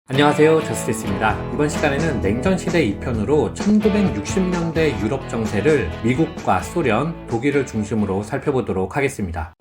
안녕하세요, 저스티스입니다. 이번 시간에는 냉전시대 2편으로 1960년대 유럽 정세를 미국과 소련, 독일을 중심으로 살펴보도록 하겠습니다.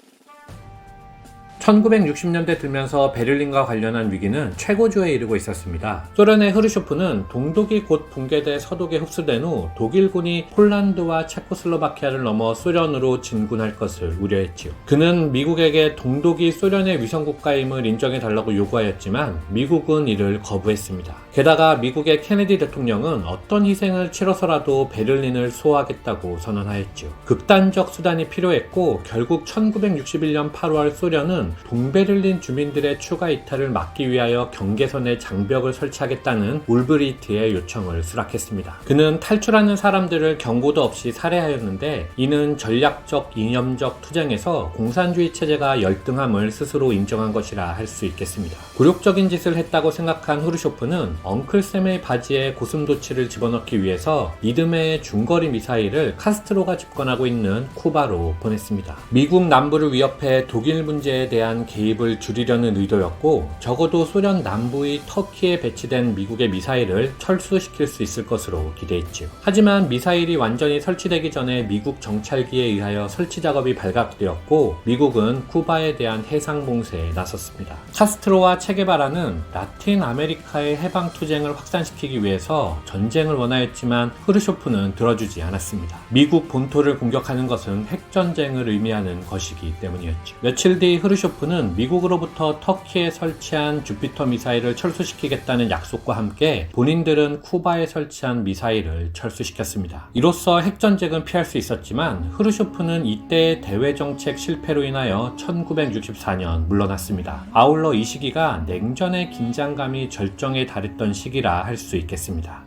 1960년대 들면서 베를린과 관련한 위기는 최고조에 이르고 있었습니다. 소련의 흐르쇼프는 동독이 곧 붕괴돼 서독에 흡수된 후 독일군이 폴란드와 체코슬로바키아를 넘어 소련으로 진군할 것을 우려했지요. 그는 미국에게 동독이 소련의 위성국가임을 인정해달라고 요구하였지만 미국은 이를 거부했습니다. 게다가 미국의 케네디 대통령은 어떤 희생을 치러서라도 베를린을 수호하겠다고 선언하였지요. 극단적 수단이 필요했고 결국 1961년 8월 소련은 동베를린 주민들의 추가 이탈을 막기 위하여 경계선에 장벽을 설치하겠다는 울브리히트의 요청을 수락했습니다. 그는 탈출하는 사람들을 경고도 없이 살해하였는데 이는 전략적, 이념적 투쟁에서 공산주의 체제가 열등함을 스스로 인정한 것이라 할 수 있겠습니다. 굴욕적인 짓을 했다고 생각한 후르쇼프는 엉클샘의 바지에 고슴도치를 집어넣기 위해서 이듬해의 중거리 미사일을 카스트로가 집권하고 있는 쿠바로 보냈습니다. 미국 남부를 위협해 독일 문제에 대한 개입을 줄이려는 의도였고 적어도 소련 남부의 터키에 배치된 미국의 미사일을 철수시킬 수 있을 것으로 기대했지요. 하지만 미사일이 완전히 설치되기 전에 미국 정찰기에 의하여 설치 작업이 발각되었고 미국은 쿠바에 대한 해상 봉쇄에 나섰습니다. 카스트로와 체게바라는 라틴 아메리카의 해방 투쟁을 확산시키기 위해서 전쟁을 원하였지만 후르쇼프는 들어주지 않았습니다. 미국 본토를 공격하는 것은 핵전쟁을 의미하는 것이기 때문이었죠. 며칠 뒤 후르쇼프는 미국으로부터 터키에 설치한 주피터 미사일을 철수시키겠다는 약속과 함께 본인들은 쿠바에 설치한 미사일을 철수시켰습니다. 이로써 핵전쟁은 피할 수 있었지만 후르쇼프는 이때의 대외정책 실패로 인하여 1964년 물러났습니다. 아울러 이 시기가 냉전의 긴장감이 절정에 달했던 시기라 할 수 있겠습니다.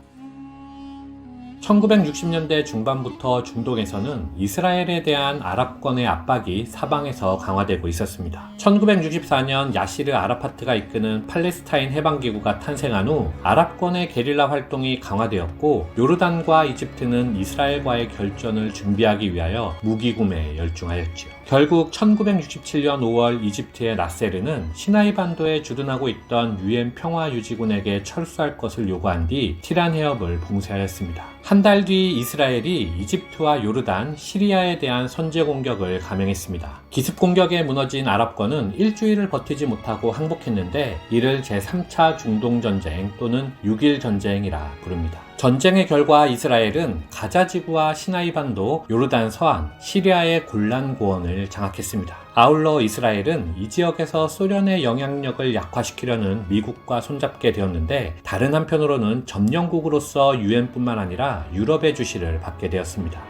1960년대 중반부터 중동에서는 이스라엘에 대한 아랍권의 압박이 사방에서 강화되고 있었습니다. 1964년 야시르 아라파트가 이끄는 팔레스타인 해방기구가 탄생한 후 아랍권의 게릴라 활동이 강화되었고 요르단과 이집트는 이스라엘과의 결전을 준비하기 위하여 무기 구매에 열중하였지요. 결국 1967년 5월 이집트의 나세르는 시나이 반도에 주둔하고 있던 UN 평화유지군에게 철수할 것을 요구한 뒤 티란 해협을 봉쇄하였습니다. 한 달 뒤 이스라엘이 이집트와 요르단, 시리아에 대한 선제 공격을 감행했습니다. 기습 공격에 무너진 아랍권은 일주일을 버티지 못하고 항복했는데 이를 제3차 중동전쟁 또는 6.1 전쟁이라 부릅니다. 전쟁의 결과 이스라엘은 가자지구와 시나이 반도, 요르단 서안, 시리아의 골란 고원을 장악했습니다. 아울러 이스라엘은 이 지역에서 소련의 영향력을 약화시키려는 미국과 손잡게 되었는데 다른 한편으로는 점령국으로서 유엔뿐만 아니라 유럽의 주시를 받게 되었습니다.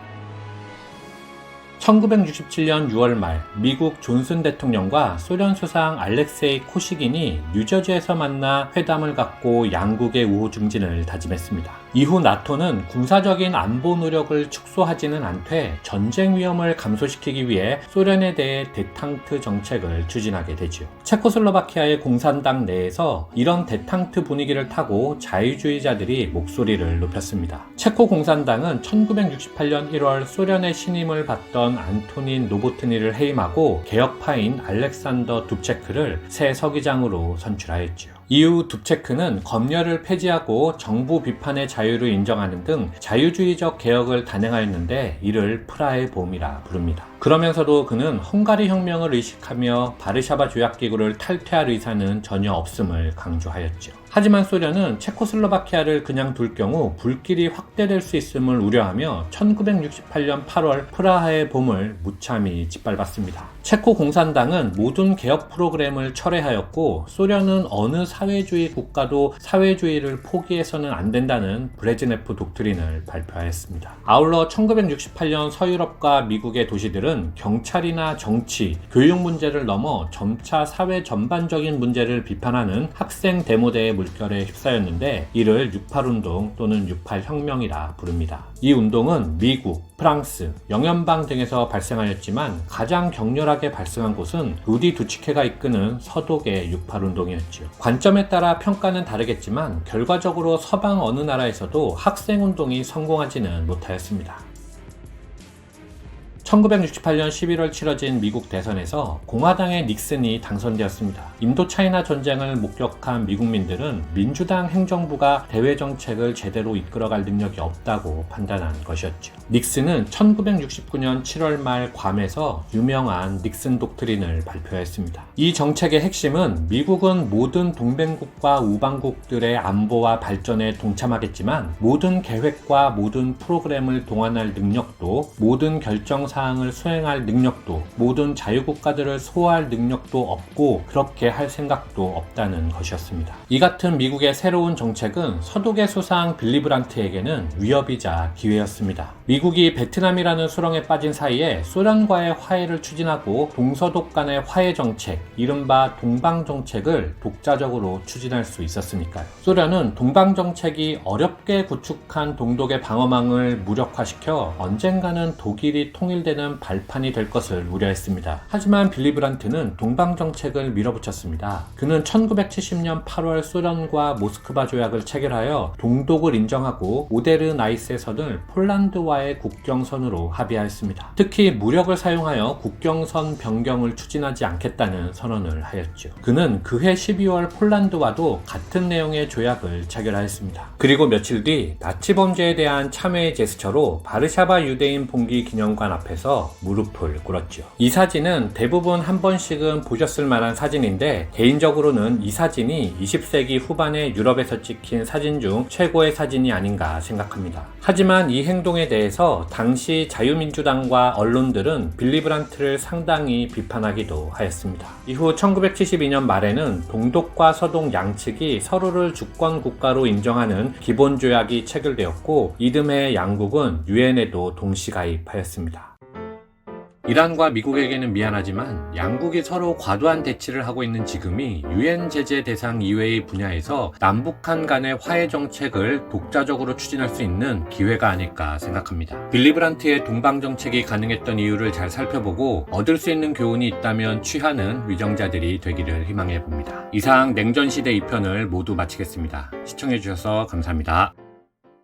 1967년 6월 말 미국 존슨 대통령과 소련 수상 알렉세이 코시긴이 뉴저지에서 만나 회담을 갖고 양국의 우호 증진을 다짐했습니다. 이후 나토는 군사적인 안보 노력을 축소하지는 않되 전쟁 위험을 감소시키기 위해 소련에 대해 데탕트 정책을 추진하게 되죠. 체코슬로바키아의 공산당 내에서 이런 데탕트 분위기를 타고 자유주의자들이 목소리를 높였습니다. 체코 공산당은 1968년 1월 소련의 신임을 받던 안토닌 노보트니를 해임하고 개혁파인 알렉산더 둡체크를 새 서기장으로 선출하였죠. 이후 둡체크는 검열을 폐지하고 정부 비판의 자유를 인정하는 등 자유주의적 개혁을 단행하였는데 이를 프라하의 봄이라 부릅니다. 그러면서도 그는 헝가리 혁명을 의식하며 바르샤바 조약기구를 탈퇴할 의사는 전혀 없음을 강조하였죠. 하지만 소련은 체코슬로바키아를 그냥 둘 경우 불길이 확대될 수 있음을 우려하며 1968년 8월 프라하의 봄을 무참히 짓밟았습니다. 체코 공산당은 모든 개혁 프로그램을 철회하였고 소련은 어느 사회주의 국가도 사회주의를 포기해서는 안 된다는 브레즈네프 독트린을 발표하였습니다. 아울러 1968년 서유럽과 미국의 도시들은 경찰이나 정치, 교육 문제를 넘어 점차 사회 전반적인 문제를 비판하는 학생 데모대의 물결에 휩싸였는데 이를 68운동 또는 68혁명이라 부릅니다. 이 운동은 미국, 프랑스, 영연방 등에서 발생하였지만 가장 격렬하게 발생한 곳은 루디 두치케가 이끄는 서독의 68운동이었죠. 관점에 따라 평가는 다르겠지만 결과적으로 서방 어느 나라에서도 학생운동이 성공하지는 못하였습니다. 1968년 11월 치러진 미국 대선에서 공화당의 닉슨이 당선되었습니다. 인도 차이나 전쟁을 목격한 미국민들은 민주당 행정부가 대외 정책을 제대로 이끌어갈 능력이 없다고 판단한 것이었죠. 닉슨은 1969년 7월 말 괌에서 유명한 닉슨 독트린을 발표했습니다. 이 정책의 핵심은 미국은 모든 동맹국과 우방국들의 안보와 발전에 동참하겠지만 모든 계획과 모든 프로그램을 동원할 능력도, 모든 결정사항을 수행할 능력도, 모든 자유국가들을 소화할 능력도 없고 그렇게 할 생각도 없다는 것이었습니다. 이 같은 미국의 새로운 정책은 서독의 수상 빌리 브란트에게는 위협이자 기회였습니다. 미국이 베트남이라는 수렁에 빠진 사이에 소련과의 화해를 추진하고 동서독 간의 화해 정책, 이른바 동방 정책을 독자적으로 추진할 수 있었으니까요. 소련은 동방 정책이 어렵게 구축한 동독의 방어망을 무력화시켜 언젠가는 독일이 통일되는 발판이 될 것을 우려했습니다. 하지만 빌리 브란트는 동방 정책을 밀어붙였습니다. 그는 1970년 8월 소련과 모스크바 조약을 체결하여 동독을 인정하고 오데르나이스의 선을 폴란드와의 국경선으로 합의하였습니다. 특히 무력을 사용하여 국경선 변경을 추진하지 않겠다는 선언을 하였죠. 그는 그해 12월 폴란드와도 같은 내용의 조약을 체결하였습니다. 그리고 며칠 뒤 나치 범죄에 대한 참회의 제스처로 바르샤바 유대인 봉기 기념관 앞에서 무릎을 꿇었죠. 이 사진은 대부분 한 번씩은 보셨을 만한 사진인데 개인적으로는 이 사진이 20세기 후반에 유럽에서 찍힌 사진 중 최고의 사진이 아닌가 생각합니다. 하지만 이 행동에 대해서 당시 자유민주당과 언론들은 빌리 브란트를 상당히 비판하기도 하였습니다. 이후 1972년 말에는 동독과 서독 양측이 서로를 주권 국가로 인정하는 기본조약이 체결되었고 이듬해 양국은 유엔에도 동시 가입하였습니다. 이란과 미국에게는 미안하지만 양국이 서로 과도한 대치를 하고 있는 지금이 유엔 제재 대상 이외의 분야에서 남북한 간의 화해 정책을 독자적으로 추진할 수 있는 기회가 아닐까 생각합니다. 빌리 브란트의 동방 정책이 가능했던 이유를 잘 살펴보고 얻을 수 있는 교훈이 있다면 취하는 위정자들이 되기를 희망해 봅니다. 이상 냉전시대 2편을 모두 마치겠습니다. 시청해주셔서 감사합니다.